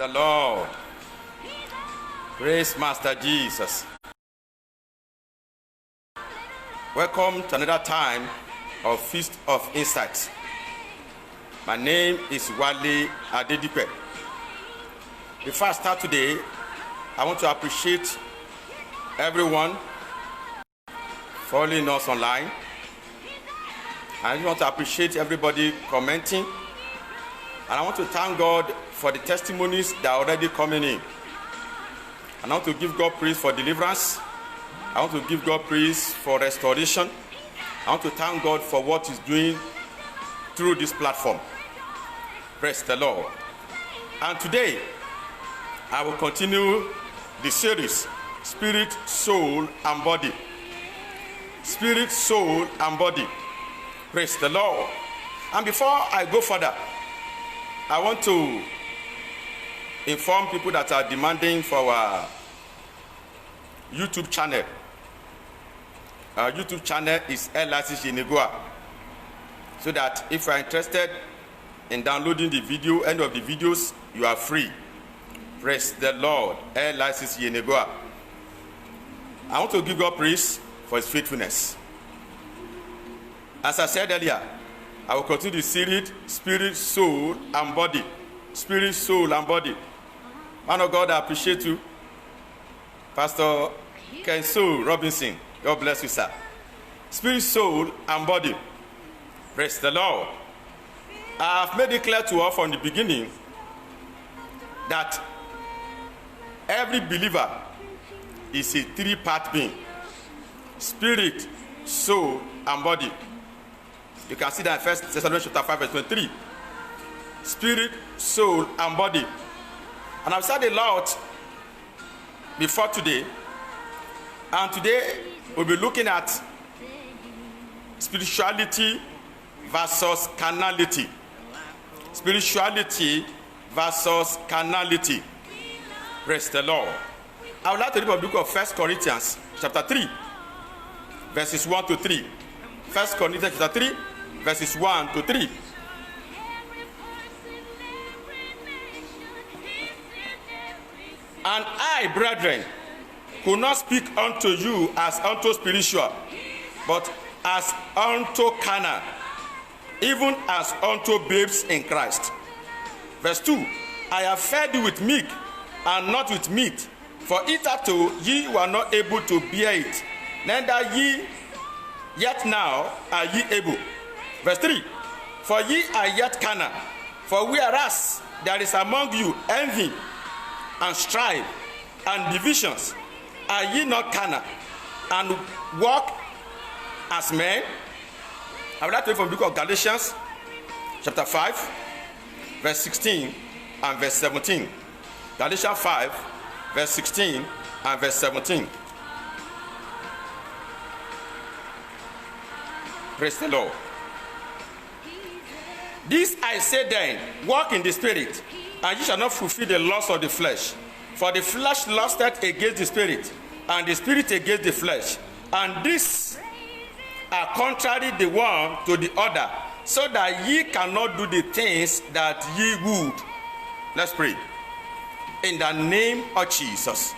the Lord. Praise Master Jesus. Welcome to another time of Feast of Insights. My name is Wale Adedipe. Before I start today, I want to appreciate everyone following us online. I want to appreciate everybody commenting. And I want to thank God for the testimonies that are already coming in. And I want to give God praise for deliverance. I want to give God praise for restoration. I want to thank God for what He's doing through this platform. Praise the Lord. And today, I will continue the series, Spirit, Soul, and Body. Spirit, Soul, and Body. Praise the Lord. And before I go further, I want to inform people that are demanding for our YouTube channel. Our YouTube channel is LICC Yenagoa. So that if you are interested in downloading the video, any of the videos, you are free. Praise the Lord. LICC Yenagoa. I want to give God praise for His faithfulness. As I said earlier, I will continue the series, Spirit, Soul, and Body. Spirit, Soul, and Body. Man of God, I appreciate you. Pastor Kenso Robinson, God bless you, sir. Spirit, Soul, and Body. Praise the Lord. I have made it clear to all from the beginning that every believer is a three-part being. Spirit, soul, and body. You can see that in 1 Thessalonians chapter 5, verse 23. Spirit, soul, and body. And I've said a lot before today. And today, we'll be looking at spirituality versus carnality. Spirituality versus carnality. Praise the Lord. I would like to read from the book of 1 Corinthians chapter 3, verses 1 to 3. 1 Corinthians chapter 3, verses 1 to 3. And I, brethren, could not speak unto you as unto spiritual, but as unto carnal, even as unto babes in Christ. Verse 2. I have fed you with milk, and not with meat, for hitherto ye were not able to bear it, neither ye yet now are ye able. Verse 3. For ye are yet carnal, for whereas there is among you envy and strife and divisions, are ye not carnal, and walk as men? I would like to read from the book of Galatians, chapter 5, verse 16 and verse 17. Galatians 5, verse 16 and verse 17. Praise the Lord. This I say then, walk in the Spirit, and ye shall not fulfill the lust of the flesh. For the flesh lusteth against the Spirit, and the Spirit against the flesh. And these are contrary the one to the other, so that ye cannot do the things that ye would. Let's pray. In the name of Jesus,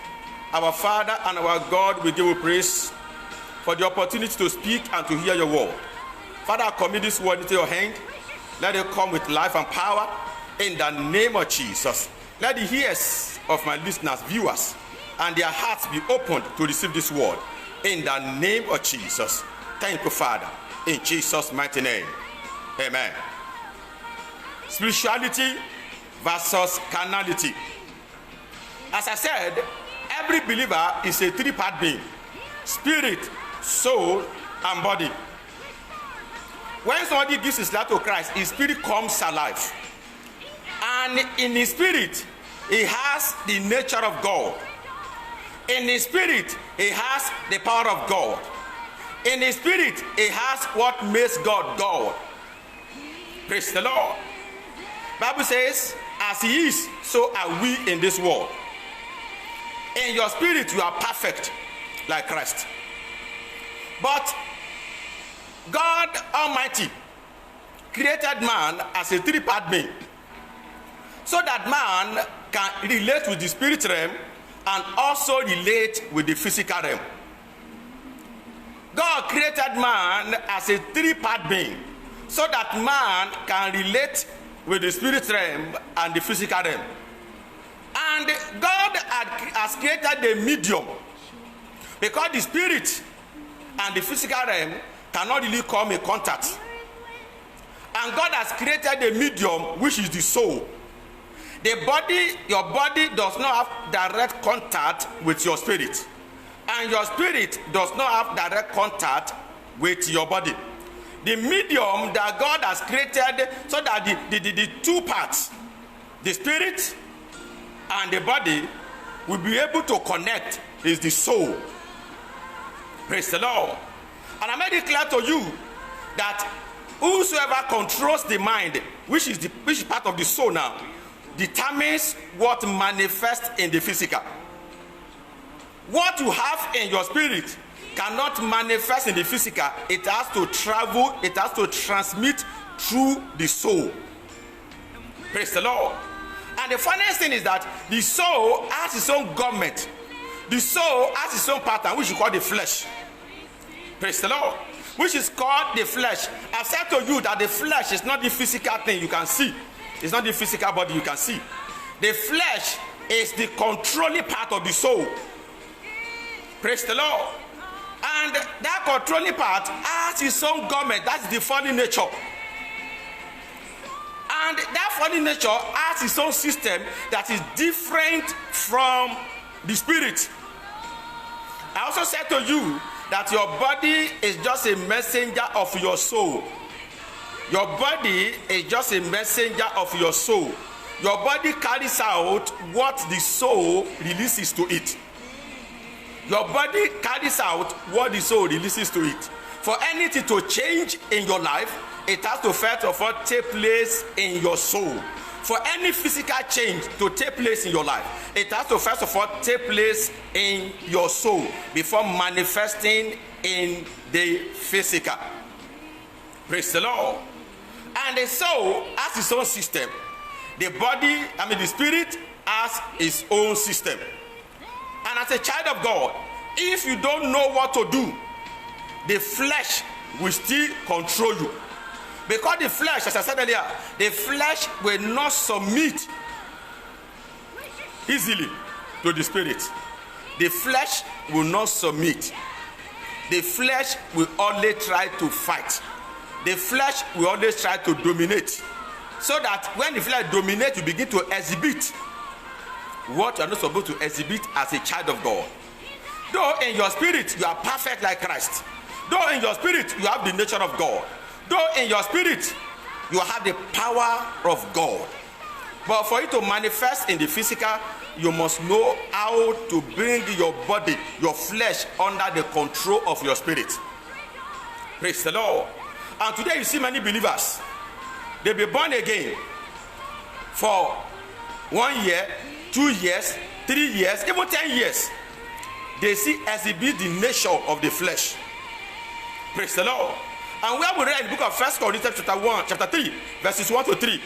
our Father and our God, we give you praise for the opportunity to speak and to hear your word. Father, I commit this word into your hand. Let it come with life and power in the name of Jesus. Let the ears of my listeners, viewers, and their hearts be opened to receive this word in the name of Jesus. Thank you, Father, in Jesus' mighty name. Amen. Spirituality versus carnality. As I said, every believer is a three-part being: spirit, soul, and body. When somebody gives his life to Christ, his spirit comes alive. And in his spirit, he has the nature of God. In his spirit, he has the power of God. In his spirit, he has what makes God God. Praise the Lord. Bible says, as he is, so are we in this world. In your spirit, you are perfect like Christ. But God Almighty created man as a three-part being, so that man can can relate with the spirit realm and also relate with the physical realm. God created man as a three-part being so that man can relate with the spirit realm and the physical realm. And God has created a medium because the spirit and the physical realm cannot really come in contact. And God has created a medium which is the soul. The body, your body does not have direct contact with your spirit. And your spirit does not have direct contact with your body. The medium that God has created so that the two parts, the spirit and the body, will be able to connect is the soul. Praise the Lord. And I made it clear to you that whosoever controls the mind, which is part of the soul now, determines what manifests in the physical. What you have in your spirit cannot manifest in the physical. It has to travel, it has to transmit through the soul. Praise the Lord. And the funniest thing is that the soul has its own government. The soul has its own pattern, which we call the flesh. Praise the Lord. Which is called the flesh. I've said to you that the flesh is not the physical thing you can see. It's not the physical body you can see. The flesh is the controlling part of the soul. Praise the Lord. And that controlling part has its own government. That's the fallen nature. And that fallen nature has its own system that is different from the spirit. I also said to you that your body is just a messenger of your soul. Your body is just a messenger of your soul. Your body carries out what the soul releases to it. Your body carries out what the soul releases to it. For anything to change in your life, it has to first of all take place in your soul. For any physical change to take place in your life, it has to first of all take place in your soul before manifesting in the physical. Praise the Lord. And the soul has its own system. The body, the spirit has its own system. And as a child of God, if you don't know what to do, the flesh will still control you. Because the flesh, as I said earlier, the flesh will not submit easily to the spirit. The flesh will not submit. The flesh will always try to fight. The flesh will always try to dominate. So that when the flesh dominates, you begin to exhibit what you are not supposed to exhibit as a child of God. Though in your spirit you are perfect like Christ. Though in your spirit you have the nature of God. Though in your spirit you have the power of God. But for it to manifest in the physical, you must know how to bring your body, your flesh, under the control of your spirit. Praise the Lord. And today you see many believers, they be born again for 1 year, 2 years, 3 years, even 10 years. They see exhibit the nature of the flesh. Praise the Lord. And where we read in the book of 1 Corinthians chapter 3, verses 1 to 3,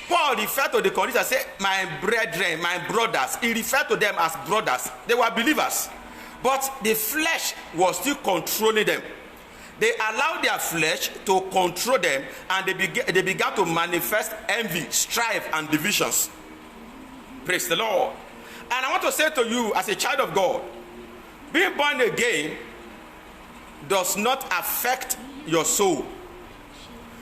Paul referred to the Corinthians and said, my brethren, my brothers. He referred to them as brothers. They were believers. But the flesh was still controlling them. They allowed their flesh to control them, and they began to manifest envy, strife, and divisions. Praise the Lord. And I want to say to you, as a child of God, being born again does not affect your soul.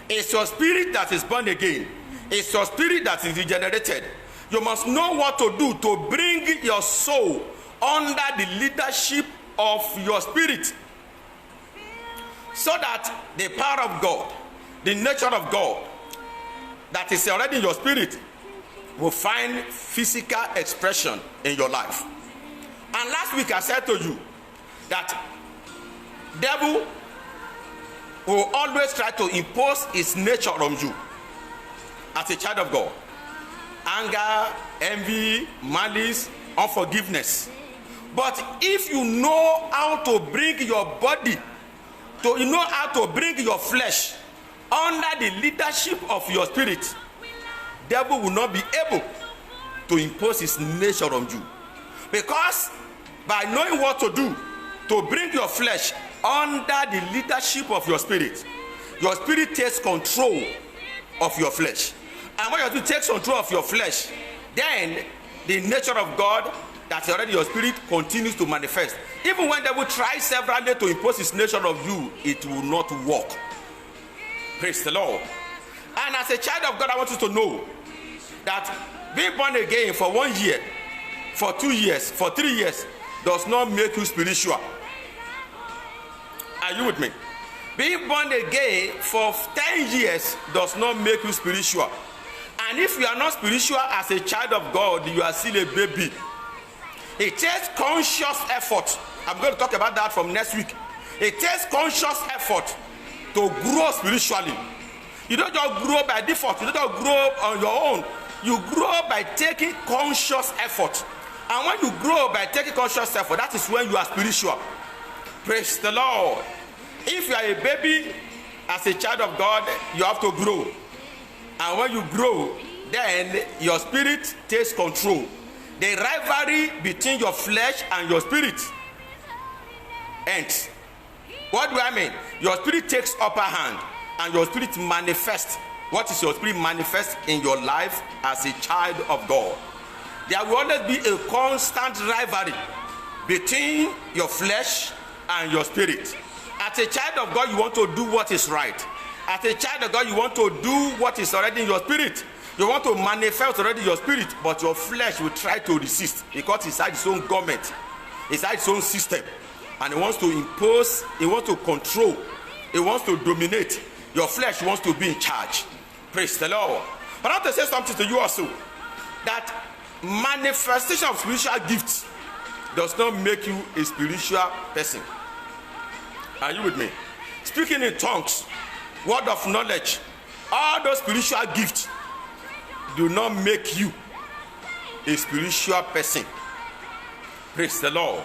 It's your spirit that is born again. It's your spirit that is regenerated. You must know what to do to bring your soul under the leadership of your spirit, so that the power of God, the nature of God that is already in your spirit, will find physical expression in your life. And last week I said to you that devil will always try to impose his nature on you as a child of God. Anger, envy, malice, unforgiveness. But if you know how to bring your body, you know how to bring your flesh under the leadership of your spirit, devil will not be able to impose his nature on you. Because by knowing what to do to bring your flesh under the leadership of your spirit takes control of your flesh. And when you take control of your flesh, then the nature of God that's already your spirit continues to manifest. Even when they will try severally to impose his nature of you, it will not work. Praise the Lord. And as a child of God, I want you to know that being born again for 1 year, for 2 years, for 3 years does not make you spiritual. Are you with me? Being born again for 10 years does not make you spiritual. And if you are not spiritual as a child of God, you are still a baby. It takes conscious effort. I'm going to talk about that from next week. It takes conscious effort to grow spiritually. You don't just grow by default. You don't just grow on your own. You grow by taking conscious effort. And when you grow by taking conscious effort, that is when you are spiritual. Praise the Lord. If you are a baby as a child of God, you have to grow. And when you grow, then your spirit takes control. The rivalry between your flesh and your spirit ends. What do I mean? Your spirit takes upper hand and your spirit manifests. What is your spirit manifest in your life as a child of God? There will always be a constant rivalry between your flesh and your spirit. As a child of God, you want to do what is right. As a child of God, you want to do what is already in your spirit. You want to manifest already your spirit, but your flesh will try to resist because it's had its own government, it's had its own system, and it wants to impose, it wants to control, it wants to dominate. Your flesh wants to be in charge. Praise the Lord. But I want to say something to you also, that manifestation of spiritual gifts does not make you a spiritual person. Are you with me? Speaking in tongues, word of knowledge, all those spiritual gifts do not make you a spiritual person. Praise the Lord.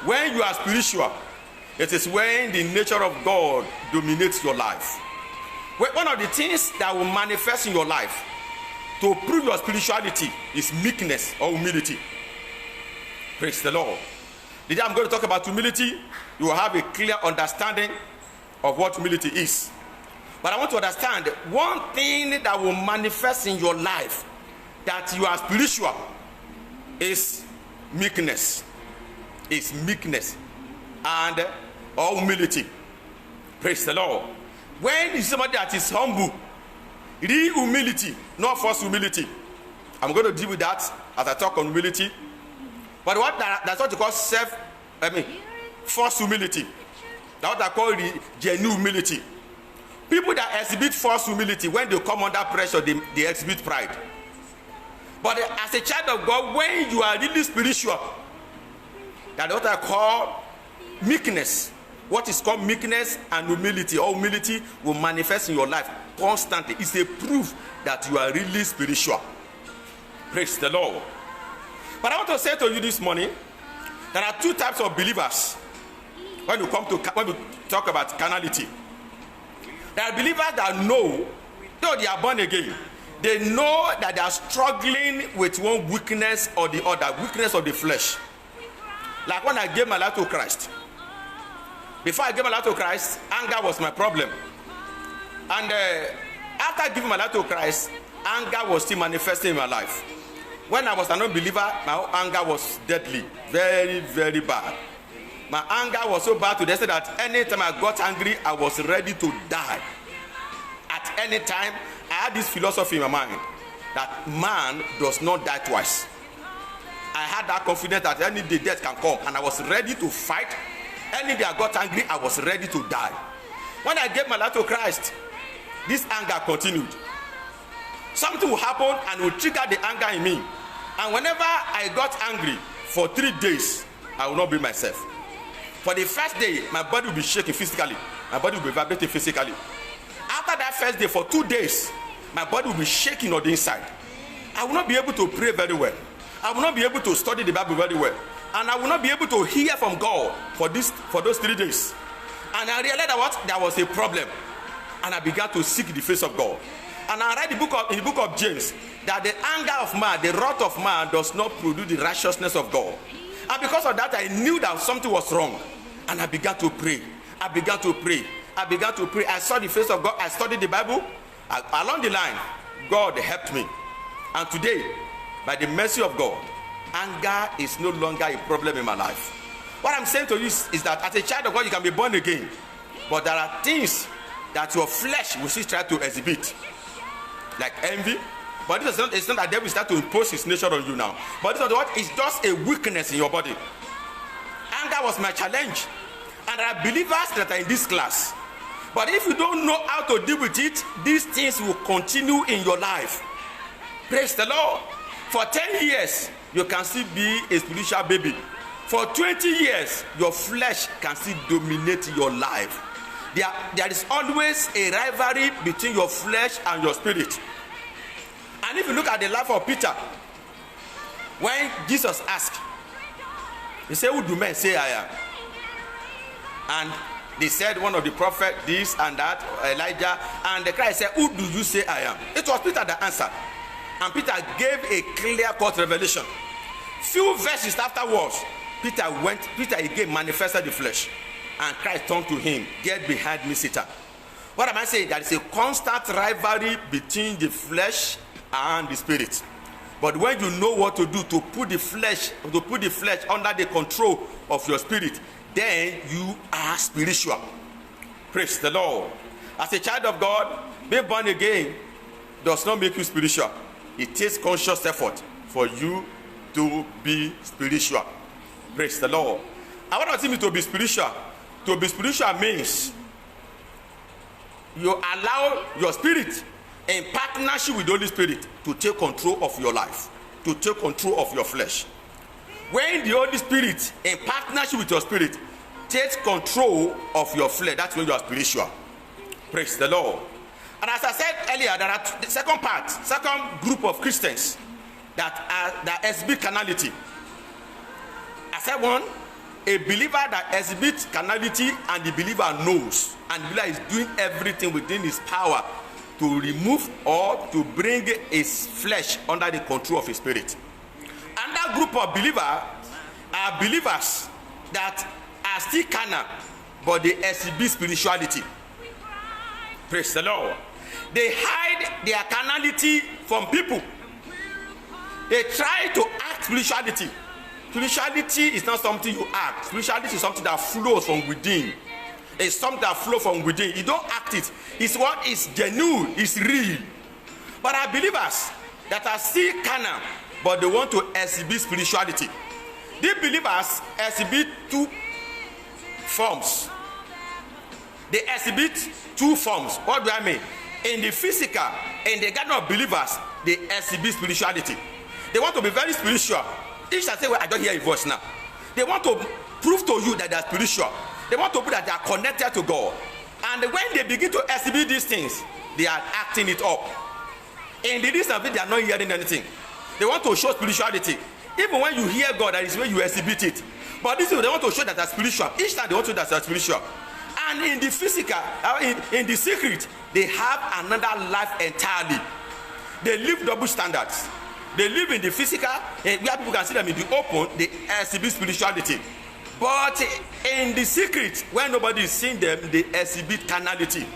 When you are spiritual, it is when the nature of God dominates your life. One of the things that will manifest in your life to prove your spirituality is meekness or humility. Praise the Lord. The day I'm going to talk about humility, you will have a clear understanding of what humility is. But I want to understand one thing that will manifest in your life that you are spiritual is meekness. It's meekness and or humility. Praise the Lord. When you see somebody that is humble, real humility, not false humility. I'm going to deal with that as I talk on humility. But that's what you call false humility. That's what I call the genuine humility. People that exhibit false humility, when they come under pressure, they exhibit pride. But as a child of God, when you are really spiritual, that's what I call meekness. What is called meekness and humility, or humility, will manifest in your life constantly. It's a proof that you are really spiritual. Praise the Lord. But I want to say to you this morning, there are two types of believers when we talk about carnality. There are believers that know, though they are born again, they know that they are struggling with one weakness or the other, weakness of the flesh. Like when I gave my life to Christ. Before I gave my life to Christ, anger was my problem. And after giving my life to Christ, anger was still manifesting in my life. When I was an unbeliever, my anger was deadly, very, very bad. My anger was so bad to the extent that anytime I got angry, I was ready to die. At any time, I had this philosophy in my mind that man does not die twice. I had that confidence that any day death can come, and I was ready to fight. Any day I got angry, I was ready to die. When I gave my life to Christ, this anger continued. Something will happen and will trigger the anger in me. And whenever I got angry, for 3 days, I will not be myself. For the first day, my body will be shaking physically. My body will be vibrating physically. After that first day, for 2 days, my body will be shaking on the inside. I will not be able to pray very well. I will not be able to study the Bible very well. And I will not be able to hear from God for those 3 days. And I realized that there was a problem. And I began to seek the face of God. And I read in the book of James that the anger of man, the wrath of man does not produce the righteousness of God. And because of that, I knew that something was wrong. And I began to pray. I began to pray. I saw the face of God. I studied the Bible. Along the line, God helped me. And today, by the mercy of God, anger is no longer a problem in my life. What I'm saying to you is that as a child of God, you can be born again. But there are things that your flesh will still try to exhibit. Like envy. But it's not that the devil will start to impose his nature on you now. But this is what? It's just a weakness in your body. Anger was my challenge. And there are believers that are in this class. But if you don't know how to deal with it, these things will continue in your life. Praise the Lord. For 10 years, you can still be a spiritual baby. For 20 years, your flesh can still dominate your life. There is always a rivalry between your flesh and your spirit. And if you look at the life of Peter, when Jesus asked, he said, "Who do men say I am?" And they said, "One of the prophets, this and that, Elijah." And the Christ said, "Who do you say I am?" It was Peter that answered. And Peter gave a clear-cut revelation. Few verses afterwards, Peter again manifested the flesh. And Christ turned to him, "Get behind me, Satan." What am I saying? There is a constant rivalry between the flesh and the spirit. But when you know what to do to put the flesh under the control of your spirit, then you are spiritual. Praise the Lord. As a child of God, being born again does not make you spiritual. It takes conscious effort for you to be spiritual. Praise the Lord. And what does it mean to be spiritual? To be spiritual means you allow your spirit in partnership with the Holy Spirit to take control of your life, to take control of your flesh. When the Holy Spirit in partnership with your spirit takes control of your flesh, that's when you are spiritual. Praise the Lord. And as I said earlier, there are the second group of Christians that exhibit carnality. I said one, a believer that exhibits carnality and the believer knows, and the believer is doing everything within his power to remove or to bring his flesh under the control of his spirit. And that group of believers are believers that are still carnal, but they exhibit spirituality. Praise the Lord. They hide their carnality from people. They try to act spirituality. Spirituality is not something you act. Spirituality is something that flows from within. It's something that flows from within. You don't act it. It's what is genuine, it's real. But our believers that are still carnal, but they want to exhibit spirituality. These believers exhibit two forms. They exhibit two forms. What do I mean? In the physical, in the garden of believers, they exhibit spirituality. They want to be very spiritual. Each shall say, "Well, I don't hear your voice now." They want to prove to you that they are spiritual. They want to prove that they are connected to God. And when they begin to exhibit these things, they are acting it up. In the distance of it, they are not hearing anything. They want to show spirituality. Even when you hear God, that is when you exhibit it. But this is they want to show that they are spiritual. Each time they want to show that they are spiritual. And in the physical, in the secret, they have another life entirely. They live double standards. They live in the physical, where people can see them in the open, they exhibit spirituality. But in the secret, when nobody is seeing them, they exhibit carnality.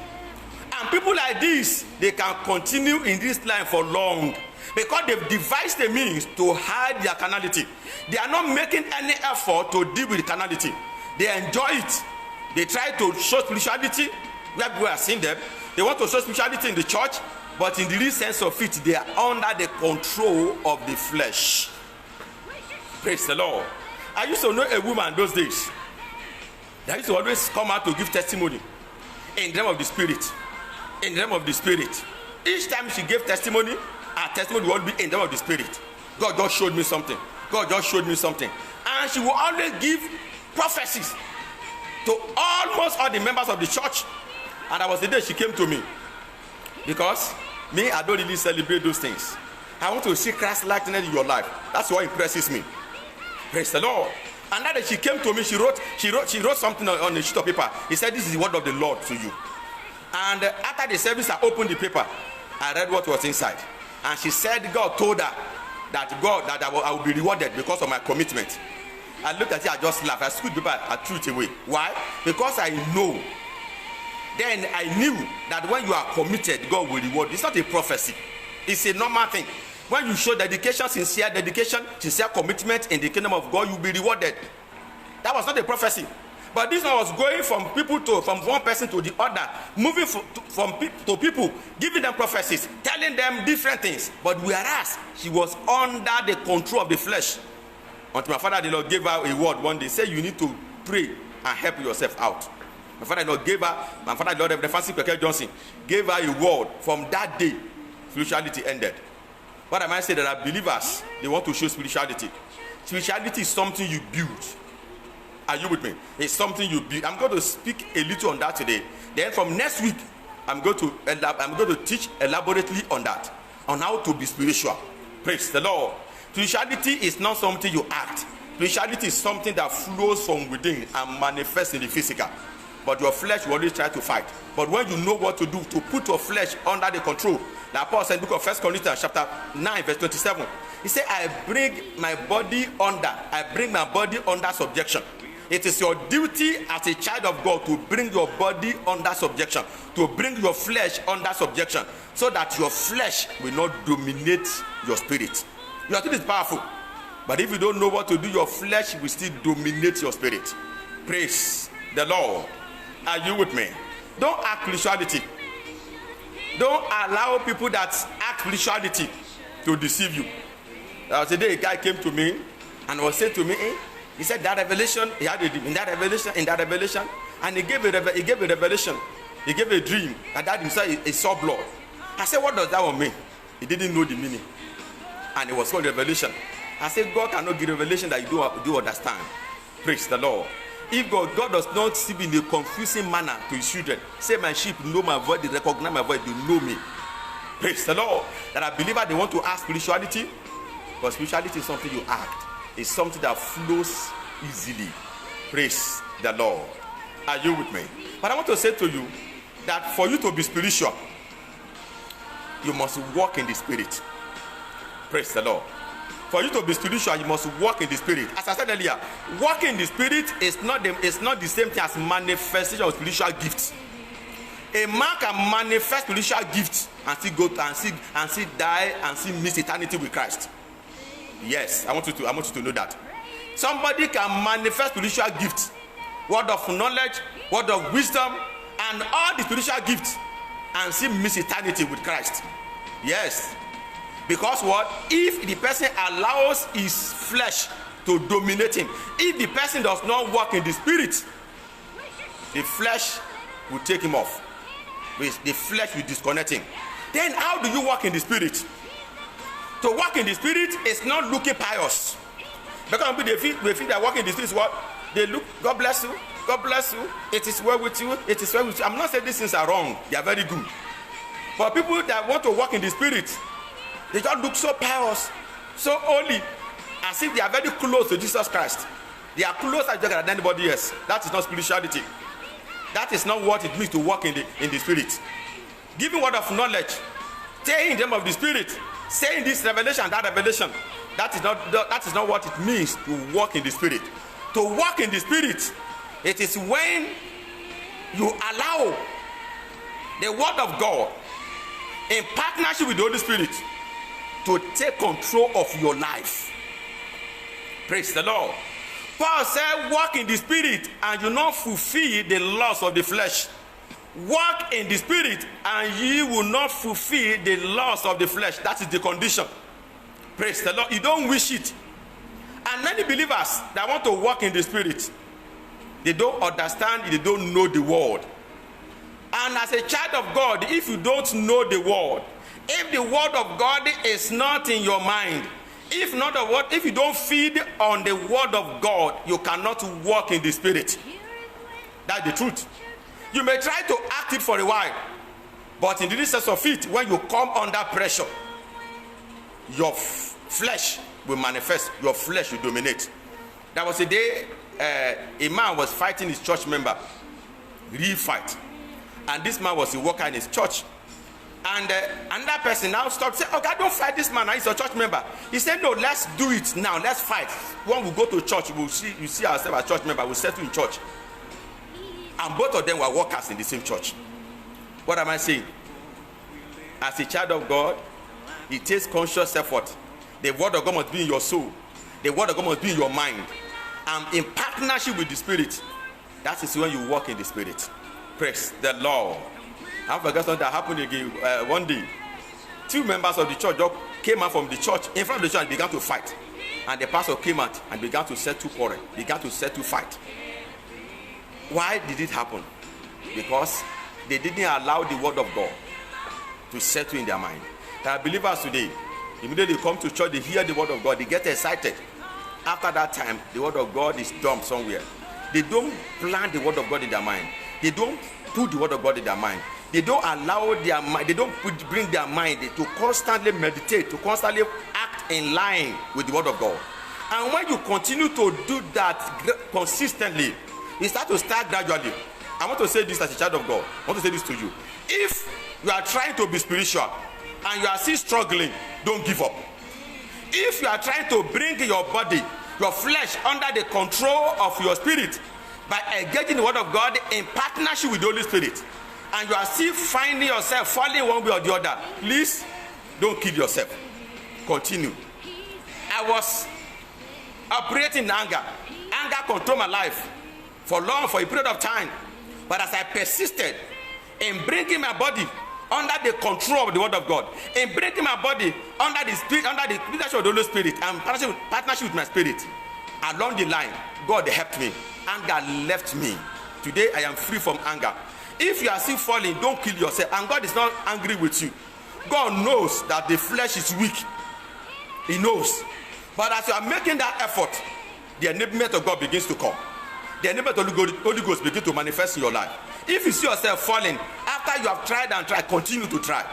And people like this, they can continue in this line for long because they've devised a means to hide their carnality. They are not making any effort to deal with carnality. They enjoy it. They try to show spirituality where people are seeing them. They want to show spirituality in the church, but in the real sense of it, they are under the control of the flesh. Praise the Lord. I used to know a woman those days that used to always come out to give testimony in the realm of the spirit. In the realm of the spirit. Each time she gave testimony, her testimony would be in the realm of the spirit. God just showed me something. God just showed me something. And she will always give prophecies to almost all the members of the church. And that was the day she came to me. Because me, I don't really celebrate those things. I want to see Christ likeness in your life. That's what impresses me. Praise the Lord. And that day she came to me, she wrote something on a sheet of paper. He said, "This is the word of the Lord to you." And after the service, I opened the paper. I read what was inside. And she said God told her that I will be rewarded because of my commitment. I looked at it, I just laughed. I screwed people, I threw it away. Why? Because I know. Then I knew that when you are committed, God will reward you. It's not a prophecy. It's a normal thing. When you show dedication, sincere commitment in the kingdom of God, you'll be rewarded. That was not a prophecy. But this one was going from one person to the other, moving to people, giving them prophecies, telling them different things. But whereas she was under the control of the flesh, until my father the Lord gave her a word one day, say you need to pray and help yourself out. My father the Lord gave her, my father the Lord, the Francis Pekel Johnson, gave her a word. From that day, spirituality ended. What am I saying? That are believers, they want to show spirituality. Spirituality is something you build. Are you with me? It's something you build. I'm going to speak a little on that today. Then from next week, I'm going to teach elaborately on that, on how to be spiritual. Praise the Lord. Spirituality is not something you act. Spirituality is something that flows from within and manifests in the physical. But your flesh will always try to fight. But when you know what to do to put your flesh under the control, like Paul said in the book of 1 Corinthians chapter 9 verse 27, he said, I bring my body under subjection. It is your duty as a child of God to bring your body under subjection, to bring your flesh under subjection, so that your flesh will not dominate your spirit. Your spirit is powerful, but if you don't know what to do, your flesh will still dominate your spirit. Praise the Lord. Are you with me? Don't act spirituality. Don't allow people that act spirituality to deceive you. Today a guy came to me and was saying to me, he said that revelation, he had in that revelation, and he gave a revelation. He gave a dream, and that himself he saw blood. I said, what does that one mean? He didn't know the meaning, and it was called revelation. I said, God cannot give revelation that you do understand. Praise the Lord. If God does not speak in a confusing manner to his children, say my sheep know my voice, they recognize my voice, they know me. Praise the Lord. That I believe that they want to ask spirituality, but spirituality is something you act. It's something that flows easily. Praise the Lord. Are you with me? But I want to say to you that for you to be spiritual, you must walk in the spirit. Praise the Lord. For you to be spiritual, you must walk in the spirit. As I said earlier, walking in the spirit is not the same thing as manifestation of spiritual gifts. A man can manifest spiritual gifts and still go and still die and still miss eternity with Christ. Yes, I want you to know that. Somebody can manifest spiritual gifts, word of knowledge, word of wisdom, and all the spiritual gifts, and still miss eternity with Christ. Yes. Because what? If the person allows his flesh to dominate him, if the person does not walk in the spirit, the flesh will take him off. The flesh will disconnect him. Then how do you walk in the spirit? To walk in the spirit is not looking pious. Because they feel that walking in the spirit is what? They look, God bless you, God bless you, it is well with you, it is well with you. I'm not saying these things are wrong, they are very good. For people that want to walk in the spirit, they just look so pious, so holy, as if they are very close to Jesus Christ. They are closer than anybody else. That is not spirituality. That is not what it means to walk in the spirit. Giving word of knowledge, saying in the name of the spirit, saying this revelation, that revelation, that is not what it means to walk in the spirit. To walk in the spirit, it is when you allow the word of God in partnership with the Holy Spirit to take control of your life. Praise the Lord. Paul said, walk in the spirit and you not fulfill the lusts of the flesh. Walk in the spirit and ye will not fulfill the lusts of the flesh. That is the condition. Praise the Lord. You don't wish it. And many believers that want to walk in the spirit, they don't understand, they don't know the word. And as a child of God, if you don't know the word, if the word of God is not in your mind, if you don't feed on the word of God, you cannot walk in the spirit. That's the truth. You may try to act it for a while, but in the sense of it, when you come under pressure, your flesh will manifest, your flesh will dominate. There was a day a man was fighting his church member, real fight, and this man was a worker in his church. And another person now stopped, say, okay, don't fight this man, he's a church member. He said, no, let's do it now, let's fight. When we go to church, we'll see ourselves as church member, we'll settle in church. And both of them were workers in the same church. What am I saying? As a child of God, it takes conscious effort. The word of God must be in your soul. The word of God must be in your mind. And in partnership with the Spirit, that is when you walk in the Spirit. Praise the Lord. I forgot something that happened again one day. 2 members of the church came out from the church, in front of the church, and began to fight. And the pastor came out and began to settle quarrel, began to settle fight. Why did it happen? Because they didn't allow the word of God to settle in their mind. There are believers today, immediately they come to church, they hear the word of God, they get excited. After that time, the word of God is dumped somewhere. They don't plant the word of God in their mind. They don't put the word of God in their mind. They don't allow their mind, they don't bring their mind to constantly meditate, to constantly act in line with the word of God. And when you continue to do that consistently, you start gradually. I want to say this as a child of God. I want to say this to you. If you are trying to be spiritual and you are still struggling, don't give up. If you are trying to bring your body, your flesh, under the control of your spirit by engaging the word of God in partnership with the Holy Spirit, and you are still finding yourself falling one way or the other, please don't kill yourself. Continue. I was operating in anger. Anger controlled my life for a period of time. But as I persisted in bringing my body under the control of the word of God, in bringing my body under the spirit, under the leadership of the Holy Spirit, and partnership with my spirit, along the line, God helped me. Anger left me. Today I am free from anger. If you are still falling, don't kill yourself. And God is not angry with you. God knows that the flesh is weak. He knows. But as you are making that effort, the enablement of God begins to come. The enablement of the Holy Ghost begins to manifest in your life. If you see yourself falling, after you have tried and tried, continue to try.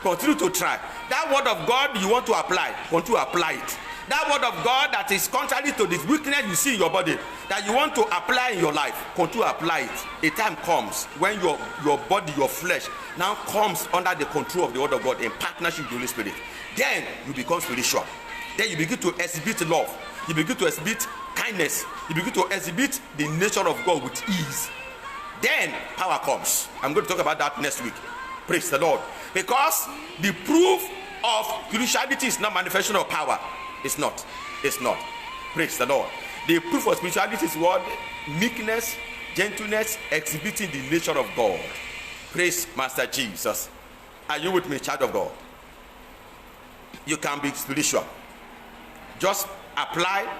Continue to try. That word of God you want to apply, continue to apply it. That word of God that is contrary to the weakness you see in your body, that you want to apply in your life, continue to apply it. A time comes when your body, your flesh, now comes under the control of the word of God in partnership with the Holy Spirit. Then you become spiritual. Then you begin to exhibit love. You begin to exhibit kindness. You begin to exhibit the nature of God with ease. Then power comes. I'm going to talk about that next week. Praise the Lord. Because the proof of spirituality is not manifestation of power. It's not. It's not. Praise the Lord. The proof of spirituality is what? Meekness, gentleness, exhibiting the nature of God. Praise Master Jesus. Are you with me, child of God? You can be spiritual. Just apply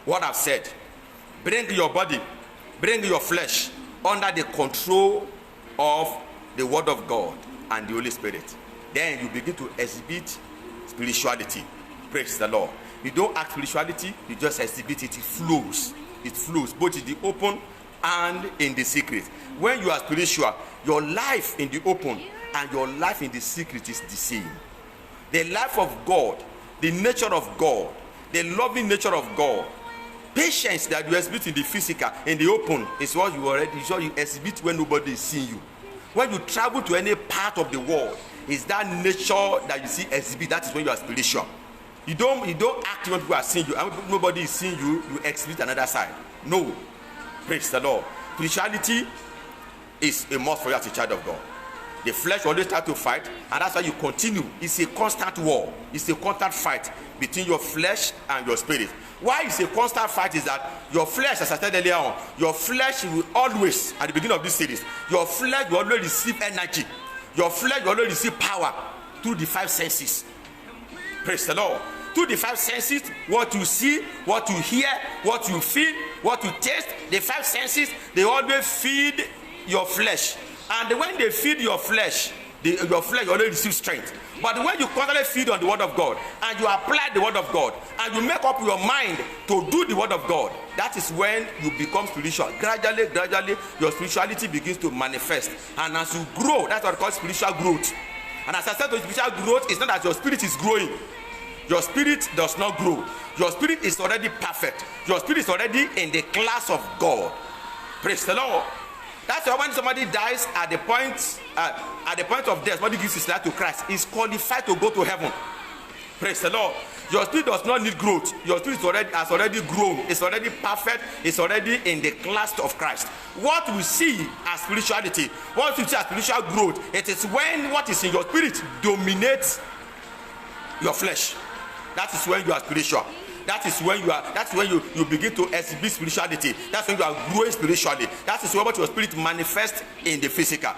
what I've said. Bring your body, bring your flesh under the control of the word of God and the Holy Spirit. Then you begin to exhibit spirituality. Praise the Lord. You don't act spirituality, you just exhibit it. It flows. It flows both in the open and in the secret. When you are spiritual, your life in the open and your life in the secret is the same. The life of God, the nature of God, the loving nature of God, patience that you exhibit in the physical, in the open, is what you exhibit when nobody is seeing you. When you travel to any part of the world, is that nature that you see exhibit. That is when you are spiritual. You don't act when people are seeing you, and when nobody is seeing you, you exhibit another side. No. Praise the Lord. Spirituality is a must for you as a child of God. The flesh always tries to fight, and that's why you continue. It's a constant war. It's a constant fight between your flesh and your spirit. Why it's a constant fight is that your flesh, as I said earlier on, your flesh will always, at the beginning of this series, your flesh will always receive energy. Your flesh will always receive power through the 5 senses. Praise the Lord. Through the 5 senses, what you see, what you hear, what you feel, what you taste, the 5 senses, they always feed your flesh. And when they feed your flesh, your flesh already receives strength. But when you constantly feed on the word of God, and you apply the word of God, and you make up your mind to do the word of God, that is when you become spiritual. Gradually, your spirituality begins to manifest. And as you grow, that's what we call spiritual growth. And as I said, spiritual growth is not that your spirit is growing. Your spirit does not grow. Your spirit is already perfect. Your spirit is already in the class of God. Praise the Lord. That's why when somebody dies at the point of death, somebody gives his life to Christ, is qualified to go to heaven. Praise the Lord. Your spirit does not need growth. Your spirit has already grown. It's already perfect. It's already in the class of Christ. What we see as spirituality, what we see as spiritual growth, it is when what is in your spirit dominates your flesh. That is when you are spiritual. That's when you begin to exhibit spirituality. That's when you are growing spiritually. That is when what your spirit manifests in the physical.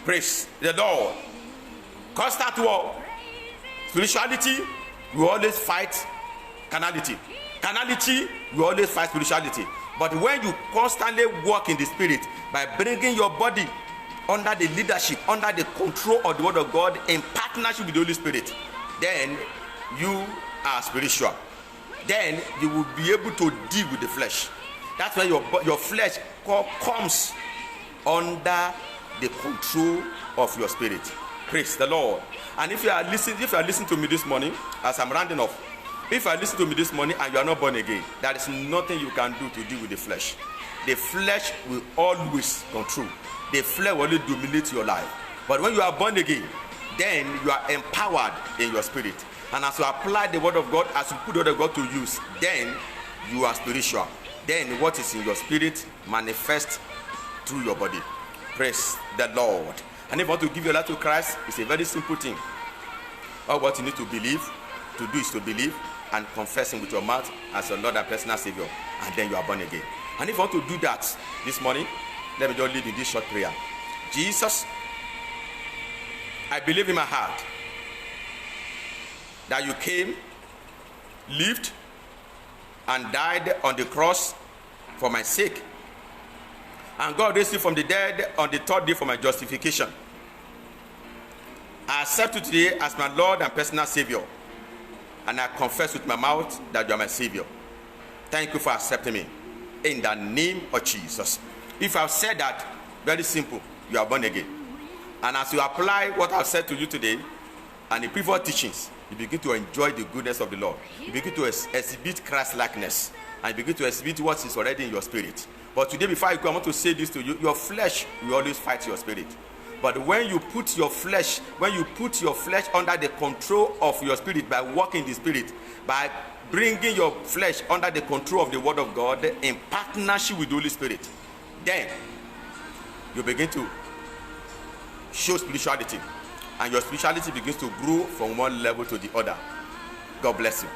Praise the Lord. Constant war. Spirituality, we always fight carnality. Carnality, we always fight spirituality. But when you constantly walk in the spirit by bringing your body under the leadership, under the control of the word of God, in partnership with the Holy Spirit, then you are spiritual. Then you will be able to deal with the flesh. That's when your flesh comes under the control of your spirit. Praise the Lord. And if you are listening to me this morning, as I'm rounding off, if you are listening to me this morning and you are not born again, there is nothing you can do to deal with the flesh. The flesh will always control. The flesh will only dominate your life. But when you are born again, then you are empowered in your spirit. And as you apply the word of God, as you put the word of God to use, then you are spiritual. Then what is in your spirit manifests through your body. Praise the Lord. And if you want to give your life to Christ, it's a very simple thing. All what you need to do is to believe and confess him with your mouth as your Lord and personal Savior, and then you are born again. And if you want to do that this morning, let me just lead in this short prayer. Jesus, I believe in my heart that you came, lived, and died on the cross for my sake. And God raised you from the dead on the third day for my justification. I accept you today as my Lord and personal Savior. And I confess with my mouth that you are my Savior. Thank you for accepting me. In the name of Jesus. If I've said that, very simple, you are born again. And as you apply what I've said to you today and the previous teachings, you begin to enjoy the goodness of the Lord. You begin to exhibit Christ-likeness. And you begin to exhibit what is already in your spirit. But today, before I go, I want to say this to you. Your flesh will always fight your spirit. But when you put your flesh under the control of your spirit by walking the spirit, by bringing your flesh under the control of the word of God in partnership with the Holy Spirit, then you begin to show spirituality. And your spirituality begins to grow from one level to the other. God bless you.